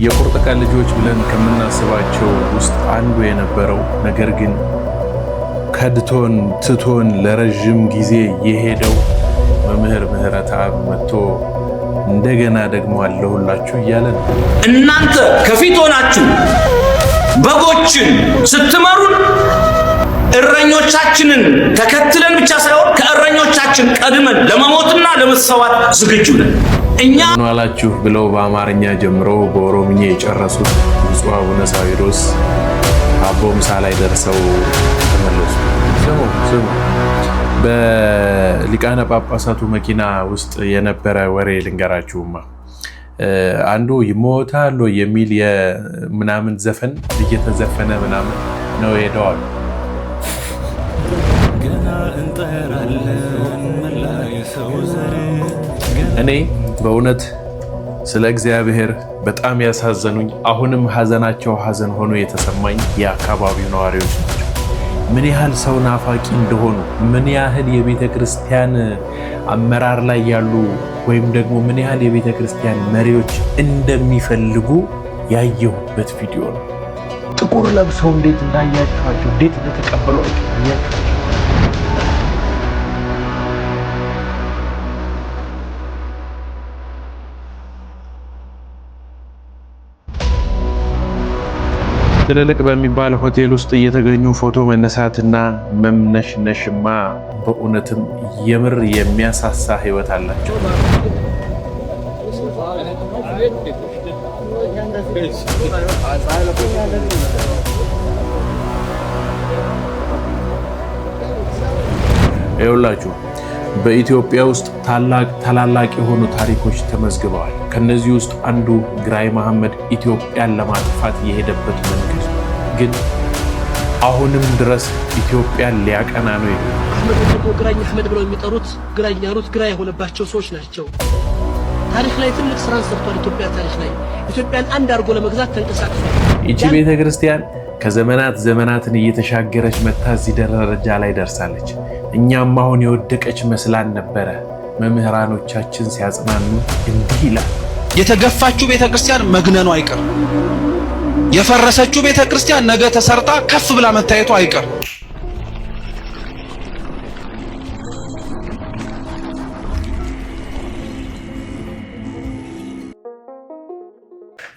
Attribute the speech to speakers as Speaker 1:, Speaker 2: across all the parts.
Speaker 1: የቁርጥ ቀን ልጆች ብለን ከምናስባቸው ውስጥ አንዱ የነበረው ነገር ግን ከድቶን ትቶን ለረጅም ጊዜ የሄደው መምህር ምህረተአብ መጥቶ እንደገና ደግሞ አለሁላችሁ እያለ ነው።
Speaker 2: እናንተ ከፊት ሆናችሁ በጎችን ስትመሩን እረኞቻችንን ተከትለን ብቻ ሳይሆን ከእረኞቻችን ቀድመን ለመሞትና ለመሰዋት ዝግጁ ነን። እኛ
Speaker 1: ምን ዋላችሁ ብለው በአማርኛ ጀምረው በኦሮምኛ የጨረሱት ብፁዕ አቡነ ሳዊሮስ አቦ ምሳ ላይ ደርሰው ተመለሱ። ስሙ በሊቃነ ጳጳሳቱ መኪና ውስጥ የነበረ ወሬ ልንገራችሁማ። አንዱ ይሞታል የሚል የምናምን ዘፈን እየተዘፈነ ምናምን ነው ሄደዋል። እኔ በእውነት ስለ እግዚአብሔር በጣም ያሳዘኑኝ አሁንም ሐዘናቸው ሐዘን ሆኖ የተሰማኝ የአካባቢው ነዋሪዎች ናቸው። ምን ያህል ሰው ናፋቂ እንደሆኑ፣ ምን ያህል የቤተ ክርስቲያን አመራር ላይ ያሉ ወይም ደግሞ ምን ያህል የቤተ ክርስቲያን መሪዎች እንደሚፈልጉ ያየሁበት ቪዲዮ ነው። ጥቁር ለብሰው እንዴት እንዳያችኋቸው፣ እንዴት እንደተቀበሏቸው ያያችኋቸው። ትልልቅ በሚባል ሆቴል ውስጥ እየተገኙ ፎቶ መነሳትና መምነሽነሽማ በእውነትም የምር የሚያሳሳ ህይወት አላቸው። ይኸውላችሁ በኢትዮጵያ ውስጥ ታላላቅ የሆኑ ታሪኮች ተመዝግበዋል። ከነዚህ ውስጥ አንዱ ግራኝ መሐመድ ኢትዮጵያን ለማጥፋት የሄደበት መንገድ ግን አሁንም ድረስ ኢትዮጵያን ሊያቀና ነው ይላል።
Speaker 3: ግራኝ አህመድ ብለው የሚጠሩት ግራኝ ያሉት ግራ የሆነባቸው ሰዎች ናቸው። ታሪክ ላይ ትልቅ ስራ ሰርቷል። ኢትዮጵያ ታሪክ ላይ ኢትዮጵያን አንድ አድርጎ ለመግዛት ተንቀሳቅሷል።
Speaker 1: ይቺ ቤተክርስቲያን ዘመናትን እየተሻገረች መታ እዚህ ደረጃ ላይ ደርሳለች። እኛም አሁን የወደቀች መስላን ነበረ። መምህራኖቻችን ሲያጽናኑ እንዲህ ይላል።
Speaker 4: የተገፋችው ቤተክርስቲያን መግነኑ አይቀር። የፈረሰችው ቤተክርስቲያን ነገ ተሰርታ ከፍ ብላ መታየቱ አይቀር።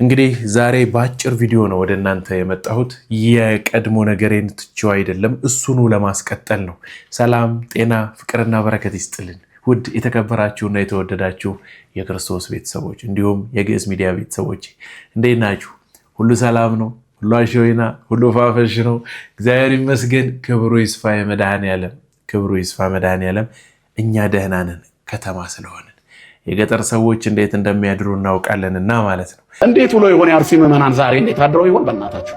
Speaker 1: እንግዲህ ዛሬ በአጭር ቪዲዮ ነው ወደ እናንተ የመጣሁት። የቀድሞ ነገሬን ትቼው አይደለም፣ እሱኑ ለማስቀጠል ነው። ሰላም፣ ጤና፣ ፍቅርና በረከት ይስጥልን ውድ የተከበራችሁና የተወደዳችሁ የክርስቶስ ቤተሰቦች እንዲሁም የግዕዝ ሚዲያ ቤተሰቦች እንዴት ናችሁ? ሁሉ ሰላም ነው? ሁሉ አሸወይና፣ ሁሉ ፋፈሽ ነው? እግዚአብሔር ይመስገን። ክብሩ ይስፋ የመድኃኔዓለም፣ ክብሩ ይስፋ መድኃኔዓለም። እኛ ደህና ነን ከተማ ስለሆነ። የገጠር ሰዎች እንዴት እንደሚያድሩ እናውቃለንና ማለት ነው።
Speaker 5: እንዴት ብሎ ይሆን የአርሲ ምዕመናን ዛሬ እንዴት አድረው ይሆን? በእናታችሁ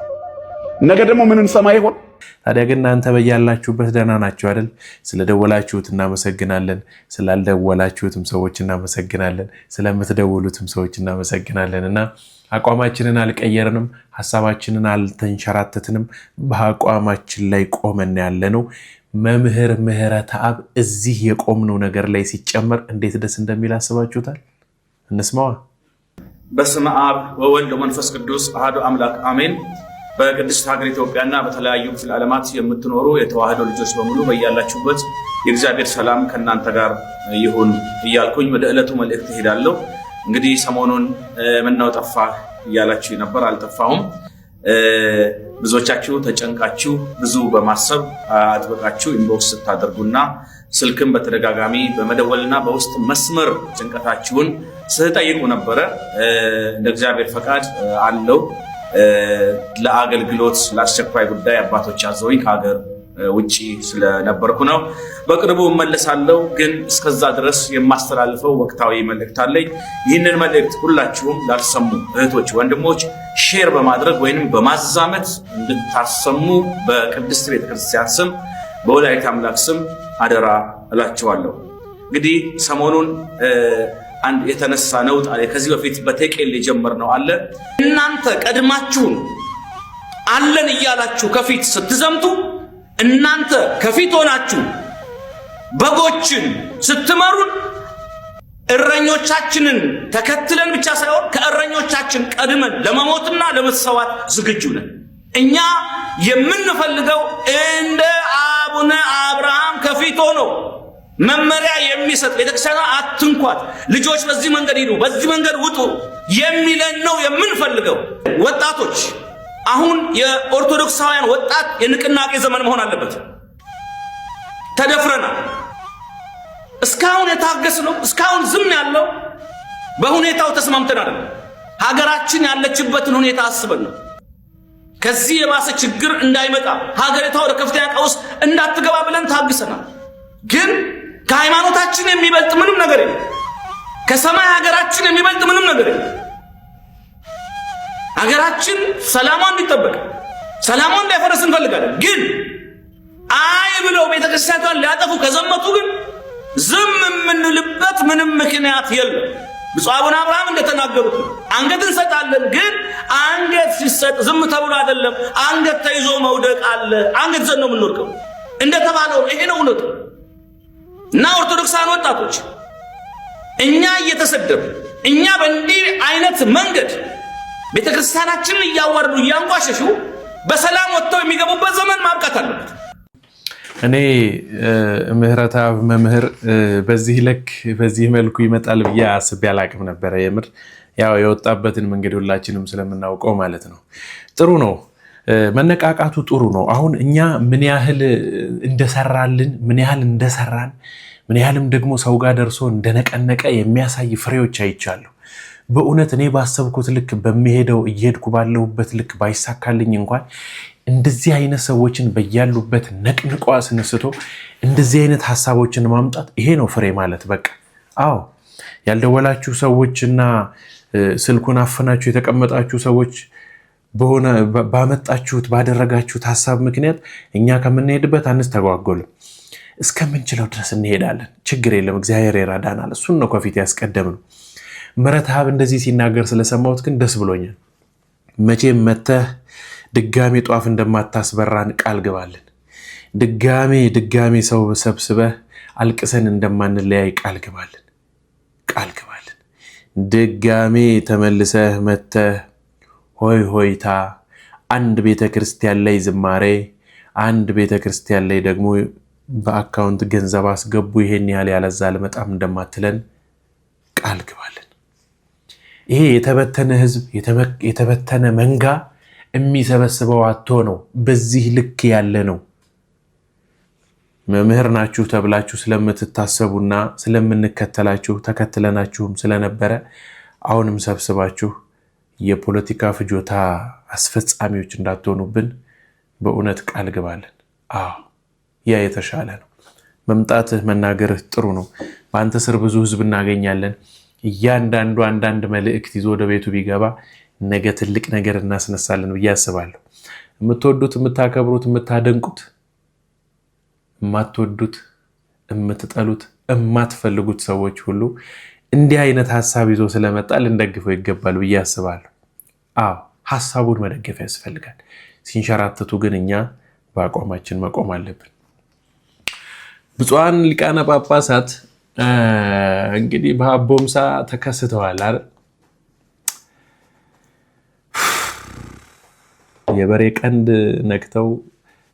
Speaker 5: ነገ ደግሞ ምን እንሰማ ይሆን?
Speaker 1: ታዲያ ግን እናንተ በያላችሁበት ደህና ናችሁ አይደል? ስለደወላችሁት እናመሰግናለን። ስላልደወላችሁትም ሰዎች እናመሰግናለን። ስለምትደውሉትም ሰዎች እናመሰግናለን። እና አቋማችንን አልቀየርንም፣ ሐሳባችንን አልተንሸራተትንም። በአቋማችን ላይ ቆመን ያለነው መምህር ምህረተአብ እዚህ የቆምነው ነገር ላይ ሲጨመር እንዴት ደስ እንደሚል አስባችሁታል? እንስማዋ።
Speaker 2: በስመ አብ ወወልድ ወመንፈስ ቅዱስ አሐዱ አምላክ አሜን። በቅድስት ሀገር ኢትዮጵያና በተለያዩ ክፍለ ዓለማት የምትኖሩ የተዋህዶ ልጆች በሙሉ በያላችሁበት የእግዚአብሔር ሰላም ከእናንተ ጋር ይሁን እያልኩኝ ወደ ዕለቱ መልእክት እሄዳለሁ። እንግዲህ ሰሞኑን ምነው ጠፋህ እያላችሁ ነበር። አልጠፋሁም። ብዙዎቻችሁ ተጨንቃችሁ ብዙ በማሰብ አጥብቃችሁ ኢንቦክስ ስታደርጉና ስልክም በተደጋጋሚ በመደወልና በውስጥ መስመር ጭንቀታችሁን ስትጠይቁ ነበረ። እንደ እግዚአብሔር ፈቃድ አለው ለአገልግሎት ለአስቸኳይ ጉዳይ አባቶች አዘውኝ ከሀገር ውጪ ስለነበርኩ ነው። በቅርቡ እመለሳለሁ። ግን እስከዛ ድረስ የማስተላልፈው ወቅታዊ መልእክት አለኝ። ይህንን መልእክት ሁላችሁም ላልሰሙ እህቶች፣ ወንድሞች ሼር በማድረግ ወይንም በማዛመት እንድታሰሙ በቅድስት ቤተክርስቲያን ስም በወላዲተ አምላክ ስም አደራ እላችኋለሁ። እንግዲህ ሰሞኑን አንድ የተነሳ ነውጥ አለ። ከዚህ በፊት በቴቄል የጀመርነው አለ። እናንተ ቀድማችሁን አለን እያላችሁ ከፊት ስትዘምቱ፣ እናንተ ከፊት ሆናችሁ በጎችን ስትመሩን እረኞቻችንን ተከትለን ብቻ ሳይሆን ከእረኞቻችን ቀድመን ለመሞትና ለመሰዋት ዝግጁ ነን። እኛ የምንፈልገው እንደ አቡነ አብርሃም ከፊት ሆኖ መመሪያ የሚሰጥ ቤተክርስቲያኗ አትንኳት፣ ልጆች በዚህ መንገድ ሂዱ፣ በዚህ መንገድ ውጡ የሚለን ነው የምንፈልገው። ወጣቶች አሁን የኦርቶዶክሳውያን ወጣት የንቅናቄ ዘመን መሆን አለበት። ተደፍረናል። እስካሁን የታገስነው እስካሁን ዝም ያለው በሁኔታው ተስማምተን አይደለም። ሀገራችን ያለችበትን ሁኔታ አስበን ነው። ከዚህ የባሰ ችግር እንዳይመጣ ሀገሪቷ ወደ ከፍተኛ ቀውስ እንዳትገባ ብለን ታግሰናል። ግን ከሃይማኖታችን የሚበልጥ ምንም ነገር የለም። ከሰማይ ሀገራችን የሚበልጥ ምንም ነገር የለም። ሀገራችን ሰላሟ እንዲጠበቅ ሰላሟ እንዳይፈረስ እንፈልጋለን። ግን አይ ብለው ቤተክርስቲያኗን ሊያጠፉ ከዘመቱ ግን ዝም የምንልበት ምንም ምክንያት የለም። ብፁዕ አቡነ አብርሃም እንደተናገሩት አንገት እንሰጣለን። ግን አንገት ሲሰጥ ዝም ተብሎ አይደለም። አንገት ተይዞ መውደቅ አለ። አንገት ዘን ነው የምንወድቀው እንደተባለው ይሄ ነው እውነቱ። እና ኦርቶዶክሳውያን ወጣቶች እኛ እየተሰደቡ እኛ በእንዲህ አይነት መንገድ ቤተክርስቲያናችንን እያዋረዱ እያንቋሸሹ በሰላም ወጥተው የሚገቡበት ዘመን ማብቃት አለበት።
Speaker 1: እኔ ምህረተአብ መምህር በዚህ ልክ በዚህ መልኩ ይመጣል ብዬ አስቤ አላቅም ነበረ። የምር ያው የወጣበትን መንገድ ሁላችንም ስለምናውቀው ማለት ነው። ጥሩ ነው፣ መነቃቃቱ ጥሩ ነው። አሁን እኛ ምን ያህል እንደሰራልን ምን ያህል እንደሰራን ምን ያህልም ደግሞ ሰው ጋር ደርሶ እንደነቀነቀ የሚያሳይ ፍሬዎች አይቻለሁ። በእውነት እኔ ባሰብኩት ልክ በሚሄደው እየሄድኩ ባለሁበት ልክ ባይሳካልኝ እንኳን እንደዚህ አይነት ሰዎችን በያሉበት ነቅንቆ አስነስቶ እንደዚህ አይነት ሀሳቦችን ማምጣት ይሄ ነው ፍሬ ማለት በቃ። አዎ ያልደወላችሁ ሰዎችና ስልኩን አፈናችሁ የተቀመጣችሁ ሰዎች በሆነ ባመጣችሁት ባደረጋችሁት ሀሳብ ምክንያት እኛ ከምንሄድበት አንስተጓጎልም። እስከምንችለው ድረስ እንሄዳለን። ችግር የለም፣ እግዚአብሔር ይረዳናል። እሱን ነው ከፊት ያስቀደምነው። ምህረተአብ እንደዚህ ሲናገር ስለሰማሁት ግን ደስ ብሎኛል። መቼም መተህ ድጋሜ ጧፍ እንደማታስበራን ቃል ግባልን። ድጋሜ ሰው ሰብስበህ አልቅሰን እንደማንለያይ ቃል ግባልን። ድጋሜ ተመልሰህ መተህ ሆይ ሆይታ አንድ ቤተክርስቲያን ላይ ዝማሬ፣ አንድ ቤተክርስቲያን ላይ ደግሞ በአካውንት ገንዘብ አስገቡ ይሄን ያህል ያለዛ አልመጣም እንደማትለን ቃል ግባልን። ይሄ የተበተነ ህዝብ የተበተነ መንጋ የሚሰበስበው አቶ ነው። በዚህ ልክ ያለ ነው። መምህር ናችሁ ተብላችሁ ስለምትታሰቡና ስለምንከተላችሁ ተከትለናችሁም ስለነበረ አሁንም ሰብስባችሁ የፖለቲካ ፍጆታ አስፈጻሚዎች እንዳትሆኑብን በእውነት ቃል ግባልን። አዎ ያ የተሻለ ነው። መምጣትህ መናገርህ ጥሩ ነው። በአንተ ስር ብዙ ህዝብ እናገኛለን። እያንዳንዱ አንዳንድ መልእክት ይዞ ወደ ቤቱ ቢገባ ነገ ትልቅ ነገር እናስነሳለን ብዬ አስባለሁ። የምትወዱት፣ የምታከብሩት፣ የምታደንቁት፣ የማትወዱት፣ የምትጠሉት፣ የማትፈልጉት ሰዎች ሁሉ እንዲህ አይነት ሀሳብ ይዞ ስለመጣ ልንደግፈው ይገባል ብዬ አስባለሁ። አዎ ሀሳቡን መደገፍ ያስፈልጋል። ሲንሸራተቱ ግን እኛ በአቋማችን መቆም አለብን። ብፁዓን ሊቃነ ጳጳሳት እንግዲህ በአቦምሳ ተከስተዋል አይደል? የበሬ ቀንድ ነክተው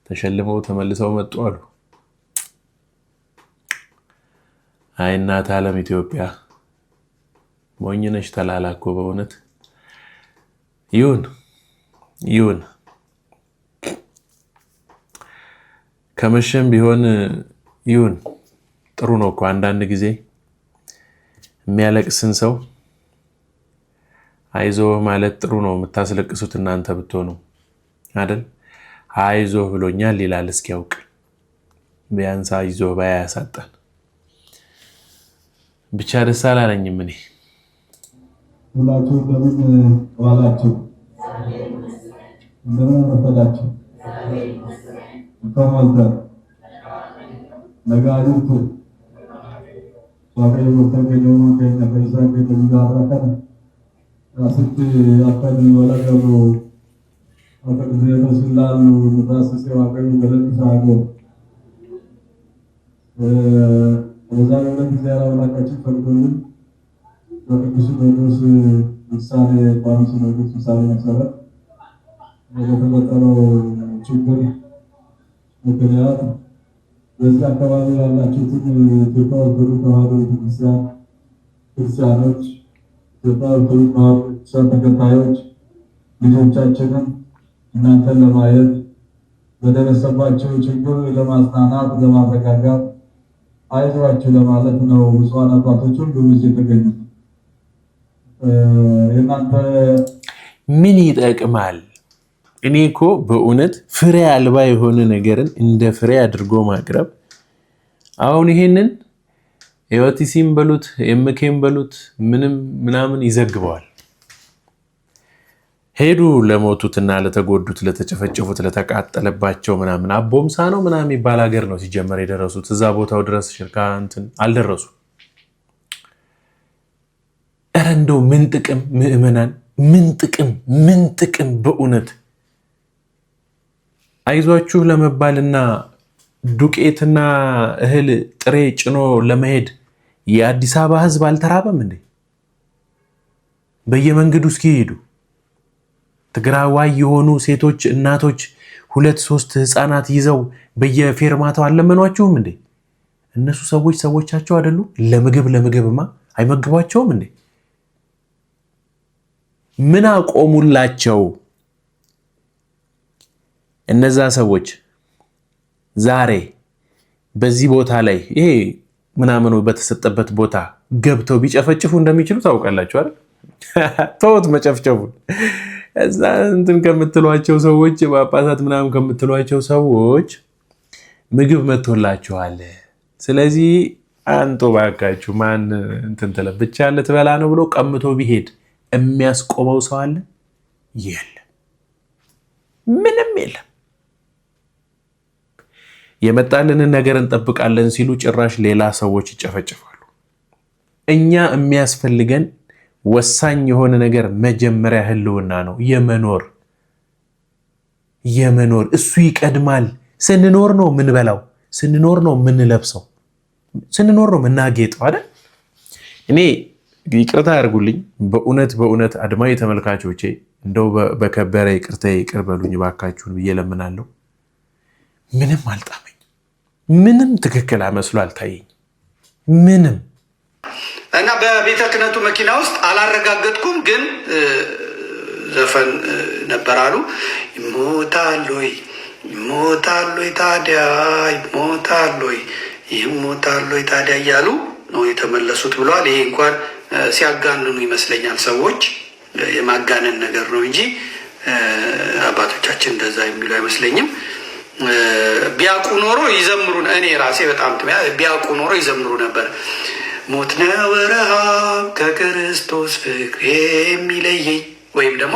Speaker 1: ተሸልመው ተመልሰው መጡ አሉ። አይ እናት ዓለም ኢትዮጵያ ሞኝነሽ ተላላኮ በእውነት ይሁን ከመሸም ቢሆን ይሁን። ጥሩ ነው እኮ አንዳንድ ጊዜ የሚያለቅስን ሰው አይዞህ ማለት ጥሩ ነው። የምታስለቅሱት እናንተ ብትሆኑ አይደል? አይዞህ ብሎኛል ይላል እስኪያውቅ። ቢያንስ አይዞህ ባያ ያሳጣን። ብቻ ደስ አላለኝም እኔ።
Speaker 6: ሁላችሁ እንደምን ዋላችሁ? እንደምን ረፈዳችሁ? ተማልታ ነጋሪቱ ዋቀይ ወተገኘው ከኛ ፈይሳን ከሚጋራከን ራስት አፈን ወላገሩ አፈን ስለላሉ ንፋስ ሲዋቀዩ ገለጻጎ ወዛሬ ለጊዜያዊ አምላካችን ፈቅዶልን በቅዱስ ሲኖዶስ ውሳኔ ቋሚ ሲኖዶስ ውሳኔ መሰረት በተፈጠረው ችግር ምክንያት በዚህ አካባቢ ያላችሁትን ኢትዮጵያ ኦርቶዶክስ ተዋሕዶ ቤተክርስቲያን ክርስቲያኖች፣ ኢትዮጵያ ኦርቶዶክስ ተዋሕዶ ቤተክርስቲያን ተከታዮች ልጆቻችንን እናንተን ለማየት በደረሰባቸው ችግር ለማጽናናት፣ ለማረጋጋት አይዟችሁ ለማለት ነው። ብፁዓን አባቶች ሁሉ እዚህ የተገኙት የእናንተ
Speaker 1: ምን ይጠቅማል? እኔ እኮ በእውነት ፍሬ አልባ የሆነ ነገርን እንደ ፍሬ አድርጎ ማቅረብ አሁን ይሄንን ኤኦቲሲም በሉት ኤምኬም በሉት ምናምን ይዘግበዋል። ሄዱ ለሞቱትና ለተጎዱት፣ ለተጨፈጨፉት፣ ለተቃጠለባቸው ምናምን አቦምሳ ነው ምናምን የሚባል ሀገር ነው ሲጀመር የደረሱት። እዛ ቦታው ድረስ ሽርካ አልደረሱ። ኧረ እንደው ምን ጥቅም ምዕመናን፣ ምን ጥቅም በእውነት አይዟችሁ ለመባልና ዱቄትና እህል ጥሬ ጭኖ ለመሄድ የአዲስ አበባ ሕዝብ አልተራበም እንዴ? በየመንገዱ እስኪ ሄዱ ትግራዋይ የሆኑ ሴቶች እናቶች 2-3 ህፃናት ይዘው በየፌርማታው አለመኗቸውም እንዴ? እነሱ ሰዎቻቸው አይደሉ? ለምግብማ አይመግቧቸውም እንዴ? ምን አቆሙላቸው? እነዛ ሰዎች ዛሬ በዚህ ቦታ ላይ ይሄ ምናምኑ በተሰጠበት ቦታ ገብተው ቢጨፈጭፉ እንደሚችሉ ታውቃላችሁ አይደል? ተውት መጨፍጨፉን። እዛ እንትን ከምትሏቸው ሰዎች ጳጳሳት ምናምን ከምትሏቸው ሰዎች ምግብ መጥቶላችኋል፣ ስለዚህ አንጦ ባካችሁ ማን እንትን ተለ ብቻ ልትበላ ነው ብሎ ቀምቶ ቢሄድ የሚያስቆመው ሰው አለ? የለም፣ ምንም የለም። የመጣልንን ነገር እንጠብቃለን ሲሉ ጭራሽ ሌላ ሰዎች ይጨፈጭፋሉ። እኛ የሚያስፈልገን ወሳኝ የሆነ ነገር መጀመሪያ ህልውና ነው። የመኖር እሱ ይቀድማል። ስንኖር ነው የምንበላው፣ ስንኖር ነው የምንለብሰው፣ ስንኖር ነው የምናጌጠው አይደል? እኔ ይቅርታ ያርጉልኝ በእውነት አድማጭ ተመልካቾቼ፣ እንደው በከበረ ይቅርታ ይቅር በሉኝ ባካችሁን ብዬ ለምናለሁ። ምንም አልጣመኝ፣ ምንም ትክክል መስሎ አልታየኝ፣ ምንም
Speaker 7: እና በቤተ ክህነቱ መኪና ውስጥ አላረጋገጥኩም፣ ግን ዘፈን ነበር አሉ። ይሞታሎይ ታዲያ ይሞታሎይ ታዲያ እያሉ ነው የተመለሱት ብለዋል። ይሄ እንኳን ሲያጋንኑ ይመስለኛል ሰዎች፣ የማጋነን ነገር ነው እንጂ አባቶቻችን እንደዛ የሚሉ አይመስለኝም። ቢያውቁ ኖሮ ይዘምሩ፣ እኔ ራሴ በጣም ቢያውቁ ኖሮ ይዘምሩ ነበር። ሞት ነው ረሃብ ከክርስቶስ ፍቅር የሚለየኝ፣ ወይም ደግሞ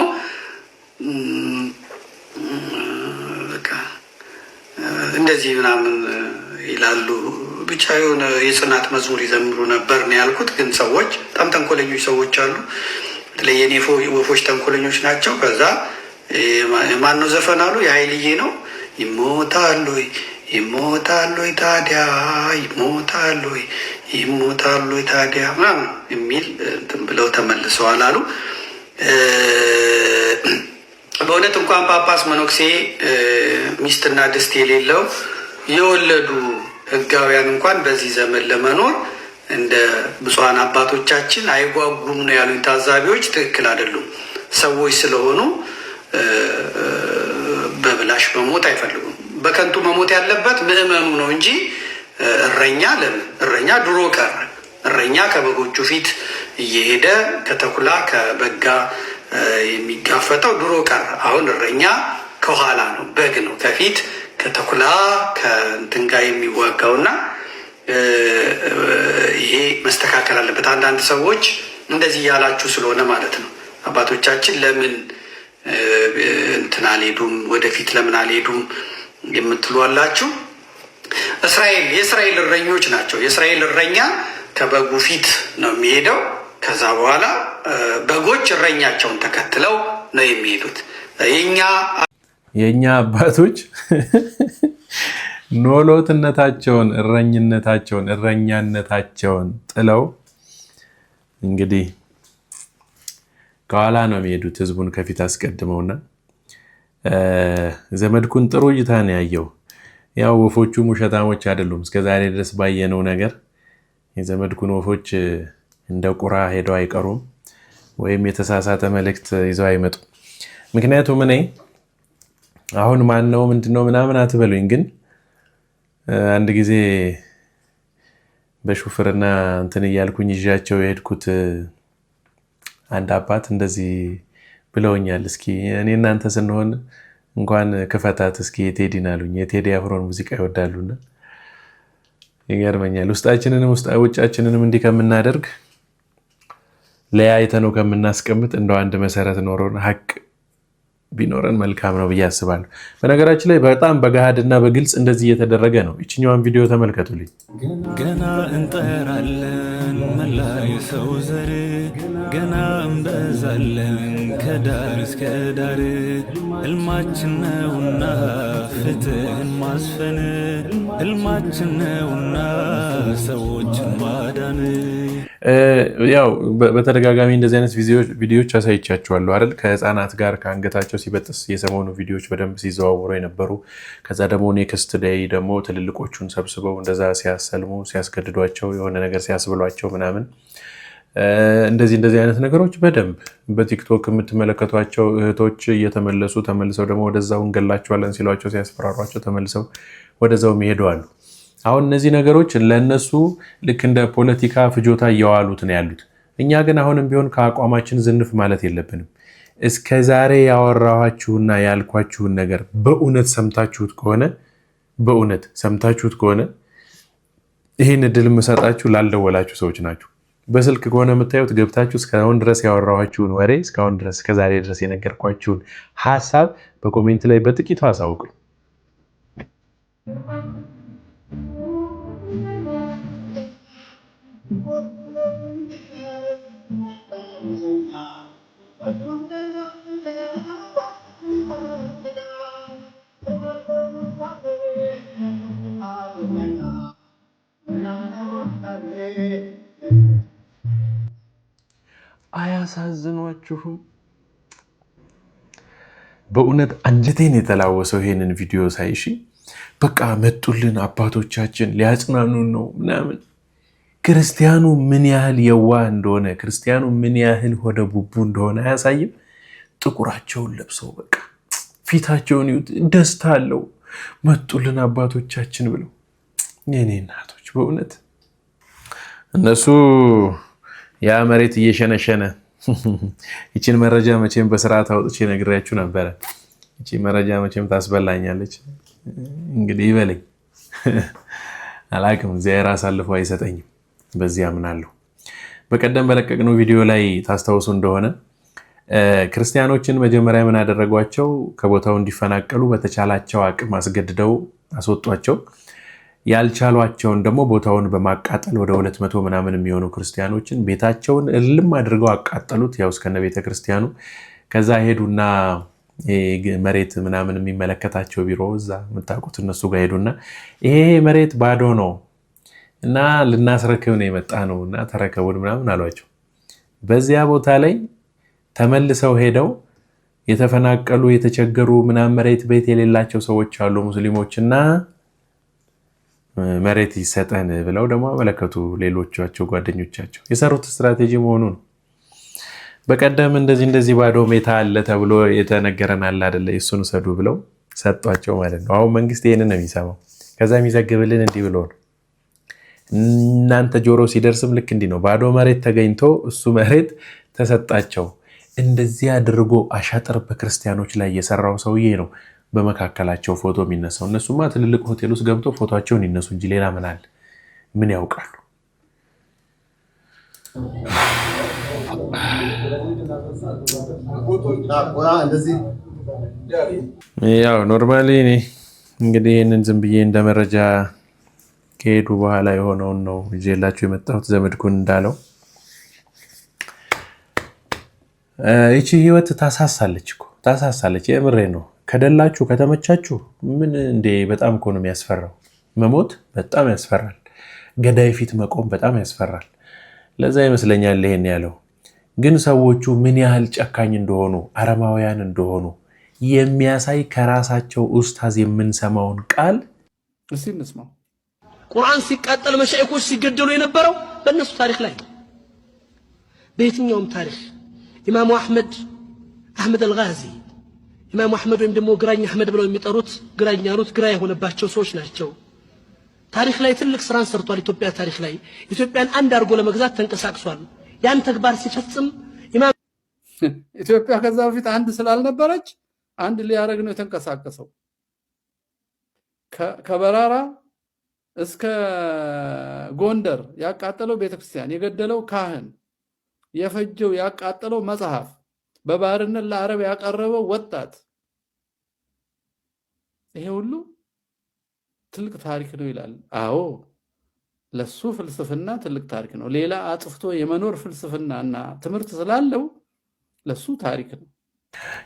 Speaker 7: እንደዚህ ምናምን ይላሉ። ብቻ የሆነ የጽናት መዝሙር ይዘምሩ ነበር ነው ያልኩት። ግን ሰዎች በጣም ተንኮለኞች ሰዎች አሉ። በተለይ የኔ ወፎች ተንኮለኞች ናቸው። ከዛ ማነው ዘፈን አሉ? የኃይልዬ ነው። ይሞታሎይ ታዲያ ይሞታሎይ ታዲያ ምናምን የሚል እንትን ብለው ተመልሰዋል አሉ። በእውነት እንኳን ጳጳስ መነኩሴ ሚስትና ድስት የሌለው የወለዱ ሕጋውያን እንኳን በዚህ ዘመን ለመኖር እንደ ብፁዓን አባቶቻችን አይጓጉም ነው ያሉኝ ታዛቢዎች። ትክክል አይደሉም። ሰዎች ስለሆኑ በብላሽ መሞት አይፈልጉም። በከንቱ መሞት ያለበት ምዕመኑ ነው እንጂ እረኛ ለምን? እረኛ ድሮ ቀረ። እረኛ ከበጎቹ ፊት እየሄደ ከተኩላ ከበጋ የሚጋፈጠው ድሮ ቀረ። አሁን እረኛ ከኋላ ነው፣ በግ ነው ከፊት ከተኩላ ከእንትን ጋር የሚዋጋውና ይሄ መስተካከል አለበት። አንዳንድ ሰዎች እንደዚህ እያላችሁ ስለሆነ ማለት ነው አባቶቻችን ለምን እንትን አልሄዱም፣ ወደፊት ለምን አልሄዱም የምትሉ አላችሁ። የእስራኤል እረኞች ናቸው። የእስራኤል እረኛ ከበጉ ፊት ነው የሚሄደው። ከዛ በኋላ በጎች እረኛቸውን ተከትለው ነው የሚሄዱት።
Speaker 1: የኛ አባቶች ኖሎትነታቸውን፣ እረኛነታቸውን ጥለው እንግዲህ ከኋላ ነው የሚሄዱት ህዝቡን ከፊት አስቀድመውና ዘመድኩን ጥሩ እይታ ነው ያየው። ያው ወፎቹ ውሸታሞች አይደሉም። እስከዛሬ ድረስ ባየነው ነገር የዘመድኩን ወፎች እንደ ቁራ ሄደው አይቀሩም ወይም የተሳሳተ መልእክት ይዘው አይመጡም። ምክንያቱም እኔ አሁን ማን ነው ምንድነው ምናምን አትበሉኝ፣ ግን አንድ ጊዜ በሹፍርና እንትን እያልኩኝ ይዣቸው የሄድኩት አንድ አባት እንደዚህ ብለውኛል። እስኪ እኔ እናንተ ስንሆን እንኳን ክፈታት እስኪ የቴዲን አሉኝ። የቴዲ አፍሮን ሙዚቃ ይወዳሉና ይገርመኛል። ውጫችንንም እንዲህ ከምናደርግ ለያይተነው ከምናስቀምጥ እንደው አንድ መሰረት ኖሮን ሀቅ ቢኖረን መልካም ነው ብዬ አስባለሁ። በነገራችን ላይ በጣም በገሃድና በግልጽ እንደዚህ እየተደረገ ነው። ይችኛዋን ቪዲዮ ተመልከቱልኝ።
Speaker 8: ገና እንጠራለን መላ የሰው ዘር ገና እንበዛለን ከዳር እስከ ዳር ህልማችን ነውና ፍትህን ማስፈን ህልማችን ነውና ሰዎችን ማዳን።
Speaker 1: ያው በተደጋጋሚ እንደዚህ አይነት ቪዲዮዎች አሳይቻችኋለሁ አይደል? ከህፃናት ጋር ከአንገታቸው ሲበጥስ የሰሞኑ ቪዲዮዎች በደንብ ሲዘዋወሩ የነበሩ። ከዛ ደግሞ ኔክስት ዴይ ደግሞ ትልልቆቹን ሰብስበው እንደዛ ሲያሰልሙ ሲያስገድዷቸው የሆነ ነገር ሲያስብሏቸው ምናምን እንደዚህ አይነት ነገሮች በደንብ በቲክቶክ የምትመለከቷቸው እህቶች እየተመለሱ ተመልሰው ደግሞ ወደዛው እንገላቸዋለን ሲሏቸው ሲያስፈራሯቸው ተመልሰው ወደዛው ይሄዳሉ። አሁን እነዚህ ነገሮች ለነሱ ልክ እንደ ፖለቲካ ፍጆታ እየዋሉት ነው ያሉት። እኛ ግን አሁንም ቢሆን ከአቋማችን ዝንፍ ማለት የለብንም። እስከ ዛሬ ያወራኋችሁና ያልኳችሁን ነገር በእውነት ሰምታችሁት ከሆነ ይህን እድል የምሰጣችሁ ላልደወላችሁ ሰዎች ናችሁ። በስልክ ከሆነ የምታዩት ገብታችሁ እስካሁን ድረስ ያወራኋችሁን ወሬ እስካሁን ድረስ ከዛሬ ድረስ የነገርኳችሁን ሀሳብ በኮሜንት ላይ በጥቂቱ አሳውቁኝ። አያሳዝኗችሁም? በእውነት አንጀቴን የተላወሰው ይሄንን ቪዲዮ ሳይሽ በቃ መጡልን አባቶቻችን ሊያጽናኑን ነው ምናምን። ክርስቲያኑ ምን ያህል የዋህ እንደሆነ፣ ክርስቲያኑ ምን ያህል ሆደ ቡቡ እንደሆነ አያሳይም? ጥቁራቸውን ለብሰው በቃ ፊታቸውን ይዩት፣ ደስታ አለው። መጡልን አባቶቻችን ብለው የኔ እናቶች በእውነት እነሱ ያ መሬት እየሸነሸነ ይችን መረጃ መቼም በስርዓት አውጥቼ ነግሬያችሁ ነበረ። ይቺ መረጃ መቼም ታስበላኛለች። እንግዲህ ይበለኝ አላቅም፣ እግዚአብሔር አሳልፎ አይሰጠኝም። በዚህ አምናለሁ። በቀደም በለቀቅነው ቪዲዮ ላይ ታስታውሱ እንደሆነ ክርስቲያኖችን መጀመሪያ ምን አደረጓቸው? ከቦታው እንዲፈናቀሉ በተቻላቸው አቅም አስገድደው አስወጧቸው። ያልቻሏቸውን ደግሞ ቦታውን በማቃጠል ወደ 200 ምናምን የሚሆኑ ክርስቲያኖችን ቤታቸውን እልም አድርገው አቃጠሉት፣ ያው እስከነ ቤተ ክርስቲያኑ። ከዛ ሄዱና መሬት ምናምን የሚመለከታቸው ቢሮ እዛ የምታውቁት እነሱ ጋር ሄዱና ይሄ መሬት ባዶ ነው እና ልናስረክብ ነው የመጣ ነው እና ተረከቡን ምናምን አሏቸው። በዚያ ቦታ ላይ ተመልሰው ሄደው የተፈናቀሉ የተቸገሩ ምናምን መሬት ቤት የሌላቸው ሰዎች አሉ ሙስሊሞችና መሬት ይሰጠን ብለው ደግሞ አመለከቱ። ሌሎቻቸው ጓደኞቻቸው የሰሩት ስትራቴጂ መሆኑ ነው። በቀደም እንደዚህ ባዶ ሜታ አለ ተብሎ የተነገረን አለ አይደለ? እሱን ሰዱ ብለው ሰጧቸው ማለት ነው። አሁን መንግስት ይሄንን ነው የሚሰማው። ከዛ የሚዘግብልን እንዲህ ብሎ ነው። እናንተ ጆሮ ሲደርስም ልክ እንዲህ ነው። ባዶ መሬት ተገኝቶ እሱ መሬት ተሰጣቸው። እንደዚህ አድርጎ አሻጥር በክርስቲያኖች ላይ የሰራው ሰውዬ ነው በመካከላቸው ፎቶ የሚነሳው። እነሱማ ትልልቅ ሆቴል ውስጥ ገብተው ፎቶቸውን ይነሱ እንጂ ሌላ ምን አለ? ምን ያውቃሉ? ያው ኖርማሊ እኔ እንግዲህ ይህንን ዝም ብዬ እንደ መረጃ ከሄዱ በኋላ የሆነውን ነው ይዤላችሁ የመጣሁት። ዘመድኩን እንዳለው ይቺ ህይወት ታሳሳለች እኮ ታሳሳለች። የምሬ ነው። ከደላችሁ ከተመቻችሁ ምን እንዴ! በጣም እኮ ነው የሚያስፈራው። መሞት በጣም ያስፈራል። ገዳይ ፊት መቆም በጣም ያስፈራል። ለዛ ይመስለኛል ይሄን ያለው። ግን ሰዎቹ ምን ያህል ጨካኝ እንደሆኑ አረማውያን እንደሆኑ የሚያሳይ ከራሳቸው ኡስታዝ የምንሰማውን ቃል
Speaker 6: እስቲ እንስማው።
Speaker 3: ቁርአን ሲቃጠል መሻይኮች ሲገደሉ የነበረው በእነሱ ታሪክ ላይ በየትኛውም ታሪክ ኢማሙ አህመድ አልጋዚ ኢማሙ አህመድ ወይም ደግሞ ግራኝ አህመድ ብለው የሚጠሩት ግራኝ ያሉት ግራ የሆነባቸው ሰዎች ናቸው። ታሪክ ላይ ትልቅ ስራን ሰርቷል። ኢትዮጵያ ታሪክ ላይ ኢትዮጵያን አንድ አድርጎ ለመግዛት ተንቀሳቅሷል። ያን ተግባር ሲፈጽም ኢማም
Speaker 6: ኢትዮጵያ ከዛ በፊት አንድ ስላልነበረች አንድ ሊያረግ ነው የተንቀሳቀሰው። ከበራራ እስከ ጎንደር ያቃጠለው ቤተክርስቲያን፣ የገደለው ካህን፣ የፈጀው ያቃጠለው መጽሐፍ፣ በባርነት ለአረብ ያቀረበው ወጣት፣ ይሄ ሁሉ ትልቅ ታሪክ ነው ይላል። አዎ ለሱ ፍልስፍና ትልቅ ታሪክ ነው። ሌላ አጥፍቶ የመኖር ፍልስፍናና ትምህርት ስላለው ለሱ ታሪክ ነው።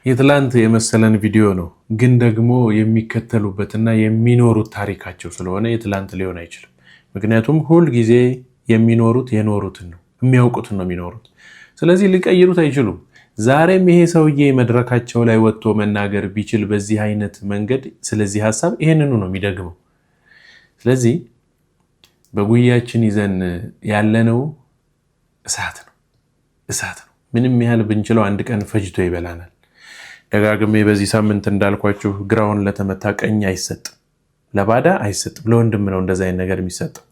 Speaker 1: የትላንት የመሰለን ቪዲዮ ነው፣ ግን ደግሞ የሚከተሉበትና የሚኖሩት ታሪካቸው ስለሆነ የትላንት ሊሆን አይችልም። ምክንያቱም ሁል ጊዜ የሚኖሩት የኖሩትን ነው፣ የሚያውቁትን ነው የሚኖሩት። ስለዚህ ሊቀይሩት አይችሉም። ዛሬም ይሄ ሰውዬ መድረካቸው ላይ ወጥቶ መናገር ቢችል በዚህ አይነት መንገድ ስለዚህ ሐሳብ ይሄንኑ ነው የሚደግመው። ስለዚህ በጉያችን ይዘን ያለነው እሳት ነው። ምንም ያህል ብንችለው አንድ ቀን ፈጅቶ ይበላናል። ደጋግሜ በዚህ ሳምንት እንዳልኳችሁ ግራውን ለተመታ ቀኝ አይሰጥም፣ ለባዳ አይሰጥም፣ ለወንድም ነው እንደዛ አይነት ነገር የሚሰጠው።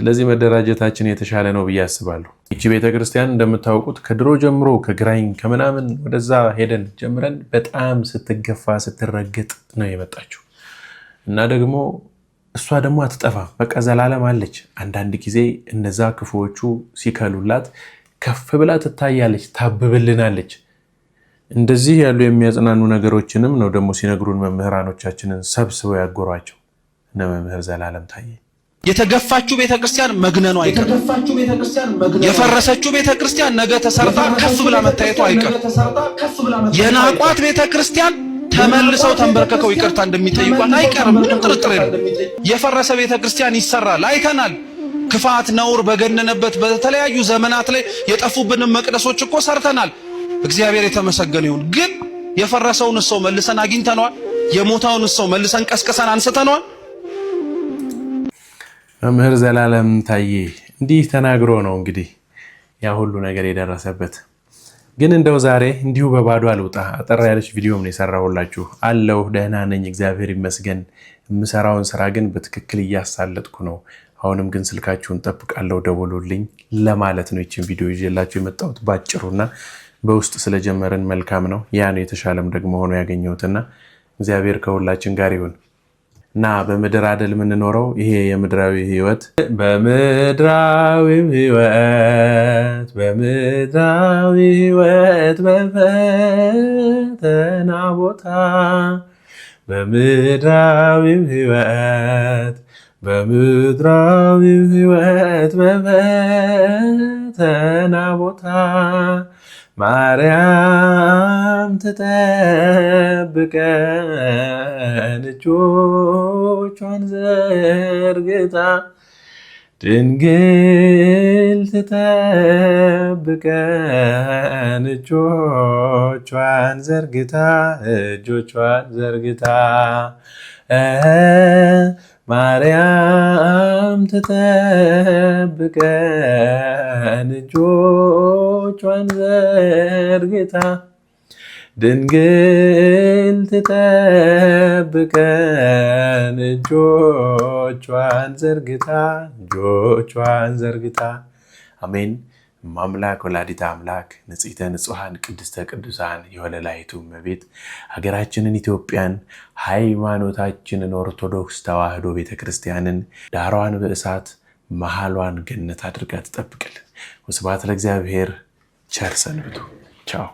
Speaker 1: ስለዚህ መደራጀታችን የተሻለ ነው ብዬ አስባለሁ። ይቺ ቤተክርስቲያን እንደምታውቁት ከድሮ ጀምሮ ከግራኝ ከምናምን ወደዛ ሄደን ጀምረን በጣም ስትገፋ ስትረገጥ ነው የመጣችው እና ደግሞ እሷ ደግሞ አትጠፋም፣ በቃ ዘላለም አለች። አንዳንድ ጊዜ እነዛ ክፉዎቹ ሲከሉላት ከፍ ብላ ትታያለች፣ ታብብልናለች። እንደዚህ ያሉ የሚያጽናኑ ነገሮችንም ነው ደግሞ ሲነግሩን መምህራኖቻችንን ሰብስበው ያጎሯቸው እነ መምህር ዘላለም ታዬ።
Speaker 4: የተገፋችው ቤተክርስቲያን መግነኑ አይቀር። የፈረሰችው ቤተክርስቲያን ነገ ተሰርታ ከፍ ብላ መታየቱ አይቀር። የናቋት ቤተክርስቲያን ተመልሰው ተንበርከከው ይቅርታ እንደሚጠይቋት አይቀርም፣ ምንም ጥርጥር የለም። የፈረሰ ቤተክርስቲያን ይሰራል፣ አይተናል። ክፋት ነውር በገነነበት በተለያዩ ዘመናት ላይ የጠፉብንም መቅደሶች እኮ ሰርተናል። እግዚአብሔር የተመሰገነ ይሁን። ግን የፈረሰውን ሰው መልሰን አግኝተነዋል። የሞተውን ሰው መልሰን ቀስቀሰን አንስተነዋል።
Speaker 1: መምህር ዘላለም ታዬ እንዲህ ተናግሮ ነው እንግዲህ ያ ሁሉ ነገር የደረሰበት። ግን እንደው ዛሬ እንዲሁ በባዶ አልውጣ፣ አጠር ያለች ቪዲዮም ነው የሰራሁላችሁ። አለሁ ደህና ነኝ እግዚአብሔር ይመስገን። የምሰራውን ስራ ግን በትክክል እያሳለጥኩ ነው። አሁንም ግን ስልካችሁን ጠብቃለሁ፣ ደውሉልኝ ለማለት ነው ይችን ቪዲዮ ይዤላችሁ የመጣሁት ባጭሩና በውስጥ ስለጀመረን መልካም ነው። ያ ነው የተሻለም ደግሞ ሆኖ ያገኘሁትና እግዚአብሔር ከሁላችን ጋር ይሁን እና በምድር አይደል የምንኖረው ይሄ የምድራዊ ህይወት በምድራዊ ህይወት በፈተና ቦታ በምድራዊ ህይወት በፈተና ቦታ ማርያም ትጠብቀን እጆቿን ዘርግታ ድንግል ትጠብቀን እጆቿን ዘርግታ ማርያም ትጠብቀን እጆቿን ዘርግታ ድንግል ትጠብቀን እጆቿን ዘርግታ አሜን። ማምላክ ወላዲተ አምላክ ንጽሕተ ንጹሐን ቅድስተ ቅዱሳን የወለላይቱ እመቤት ሀገራችንን ኢትዮጵያን ሃይማኖታችንን ኦርቶዶክስ ተዋህዶ ቤተክርስቲያንን ዳሯን በእሳት መሃሏን ገነት አድርጋ ትጠብቅልን። ወስብሐት ለእግዚአብሔር። ቸር ሰንብቱ። ቻው